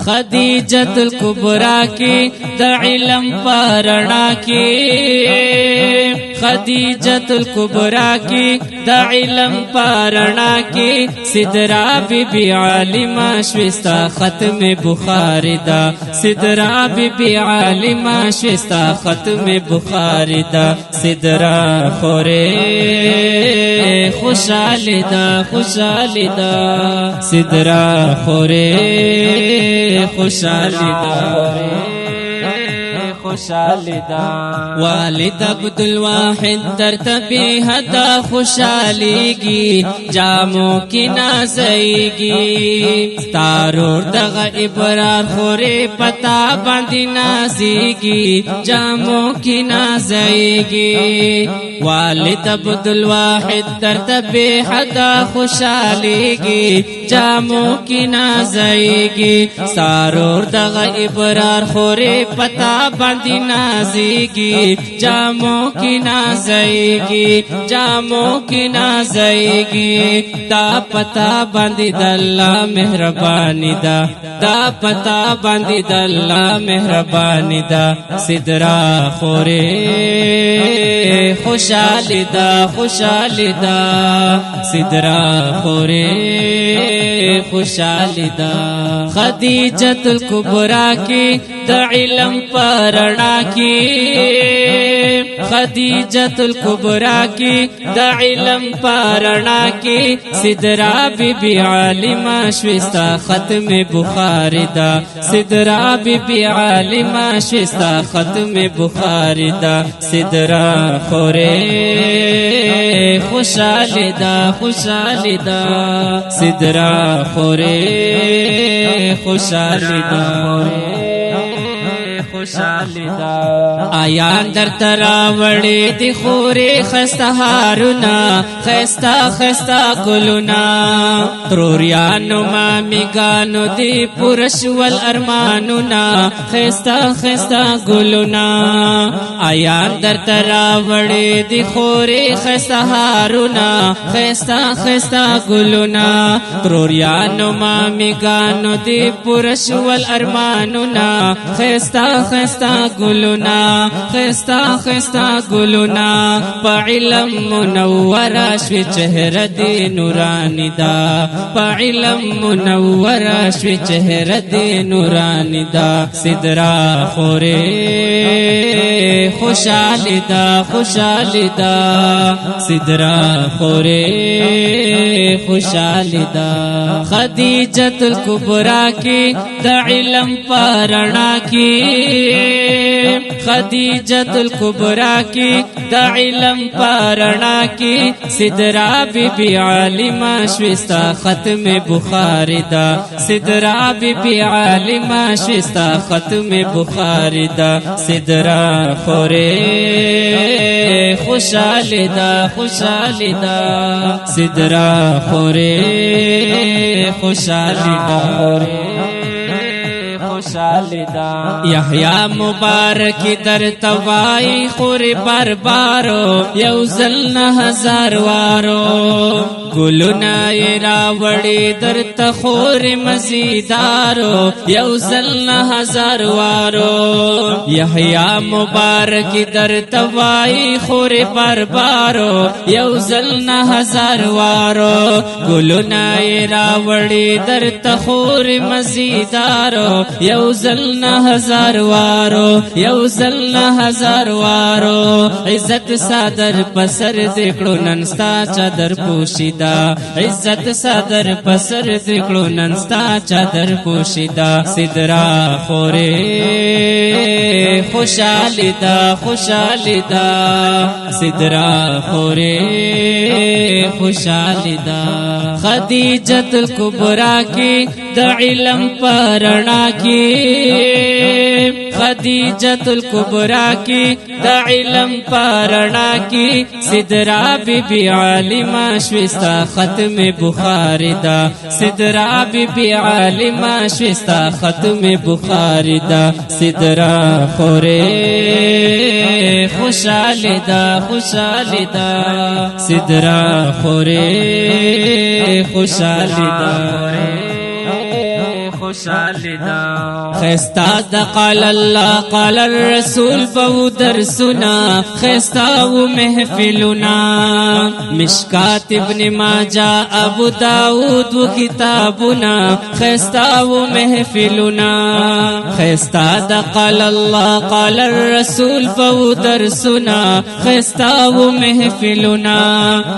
خدیجۃ الکبریٰ کی دا علم پرنا کی خدیجۃ الکبریٰ کی دا علم پرنا کی سدرا بی بی عالمہ شوستا ختم بخاری دا سدرا بی بی عالمہ شوستا ختم بخاری دا سدرا خورے خوشحال دا خوشحال دا سدرا خورے خوشحال دا خوشحال دا والد عبدالواحد در تبی حدا خوشحالیگی جامو کی نازئیگی ستارور دغا ابرار خوری پتا باندی نازیگی جامو کی نازئیگی والد عبدالواحد در تبی حدا خوشحالیگی جامو کی نازئیگی ستارور دغا ابرار خوری پتا باندی نازیگی جامو کی نازئیگی جامو کی نازئیگی دا پتا باندی داللہ مہربانی دا دا پتا باندی داللہ مہربانی دا سدرا خورے خوشحالی دا خوشحالی دا سدرا خورے خوشحالی دا خدیجۃ الکبریٰ کی دا علم پرنا کی خدیجۃ الکبریٰ کی دا علم پرنا کی سدرا بی بی عالمہ شوستا ختم بخاری دا سدرا بی بی عالمہ شوستا ختم بخاری دا سدرا خورے خوشحال دا خوشحال دا سدرا خورے خوشحال دا خوشحال دا آیان در تراوڑی دی خوری خستا ہارونا خستا خستا گلونا تروریانو مامیگانو دی پرشوال ارمانونا خستا خستا گلونا آیان در تراوڑی دی خوری خستا ہارونا خستا خستا گلونا تروریانو مامیگانو دی پرشوال ارمانونا خستا خستا گلونا خستا خستا گلونا پا علم منورا شوی چہرہ دی نورانی دا پا علم منورا شوی چہرہ دی نورانی دا سدرا خورے خوشحال دا خوشحال دا سدرا خورے خوشحال دا خدیجۃ الکبریٰ کی دا علم پرنا کی خدیجۃ الکبریٰ کی دا علم پرنا کی سدرا بی بی عالمہ شوستا ختم بخاری دا سدرا بی بی عالمہ شوستا ختم بخاری دا سدرا خورے خوشحال دا خوشحال دا سدرا خورے خوشحال دا خوشحال دا یحییٰ مبارک در توائی خوری بربارو یوزل نہ ہزار وارو گلونا راوڑی در تخور مزیدارو یوزل نہ ہزار وارو یحییٰ مبارک در توائی خوری بربارو یوزل نہ ہزار وارو گلونا راوڑی در تخور مزیدارو یوزل نہ ہزار وارو یوزل نہ ہزار وارو عزت صادر پسر دکڑو ننستا چادر پوشیدہ عزت صادر پسر دکڑو ننستا چادر پوشیدہ سدرا خورے خوشحال دا خوشحال دا سدرا خورے خوشحال دا خدیجۃ الکبریٰ کی دا علم پرنا کی خدیجۃ الکبریٰ کی دا علم پرنا کی سدرا بی بی عالمہ شوستا ختم بخاری دا سدرا بی بی عالمہ شوستا ختم بخاری دا سدرا خورے خوشحال دا خوشحال دا سدرا خورے خوشحال دا خوشالی دا خیستا دا قال اللہ قال الرسول بو درسنا خیستا و محفلنا مشکات ابن ماجہ ابو داود و کتابنا خیستا و محفلنا خیستا دا قال اللہ قال الرسول بو درسنا خیستا و محفلنا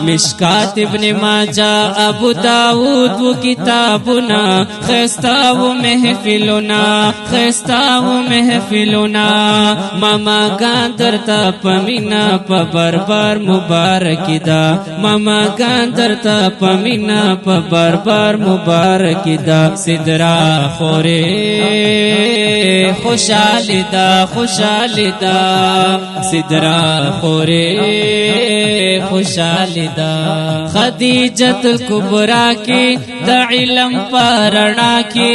مشکات ابن ماجہ ابو داود و کتابنا خیستا و محفلنا خیستا و محفلنا ماما گاندر تا پمینا پا بربار مبارکی دا ماما گاندر تا پمینا پا بربار مبارکی دا صدرا خورے خوشالی دا خوشالی دا صدرا خورے خوشالی دا خدیجت الکبرا کی دا علم پارنا کی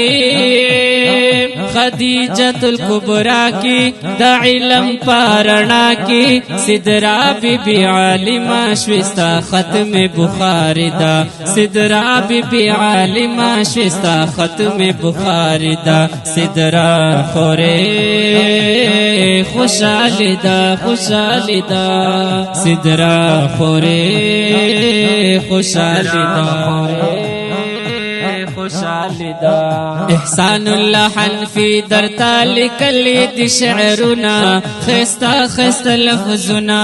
خدیجت الکبرا کی دا علم پارنا کی صدرا بی بی عالمہ شوستا ختم بخاری دا صدرا بی بی عالمہ شوستا ختم بخاری دا صدرا خورے خوشالی دا خوشالی دا صدرا خورے خوشالی دا خوشالی دا احسان اللہ حنفی در تالک لید شعرنا خیستا خیستا لفظنا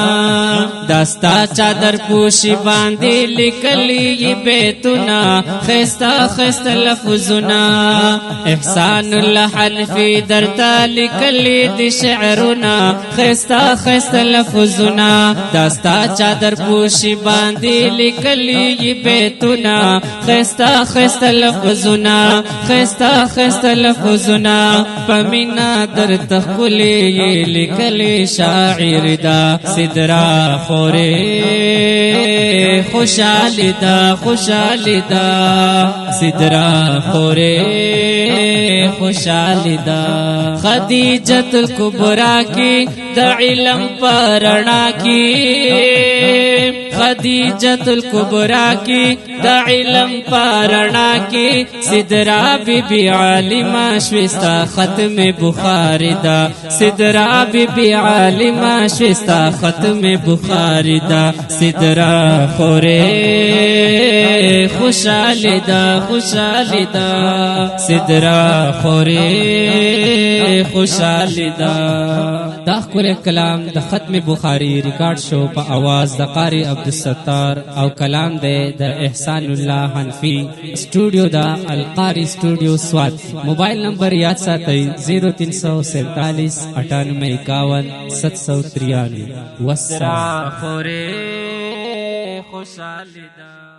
داستا چادر پوشی باندی لکلی بیتنا خیستا خیستا لفظنا احسان اللہ حنفی در تالک لید شعرنا خیستا خیستا لفظنا داستا چادر پوشی باندی لکلی بیتنا خیستا خیستا لفظنا خیستا خیستا لفظنا پمینا در تخلی لکلی شاعر دا صدرا خورے خوشالی دا خوشالی دا صدرا خورے خوشالی دا خدیجت الکبرا کی دا علم پارنا کی خدیجت الکبرا کی دا علم پارنا کی صدرا بی بی عالمہ شوستا ختم بخاری دا صدرا بی بی عالمہ شوستا ختم بخاری دا صدرا خورے خوشالی دا خوشالی دا صدرا خورے خوشالی دا دا کل کلام دا ختم بخاری ریکارڈ شو پا آواز دا قاری عبدالستار او کلام دے دا احسان اللہ حنفی اسٹوڈیو دا القاری اسٹوڈیو سوات موبائل نمبر یاد ساتھ 0347 9851 793 والسلام خورے خوشالی دا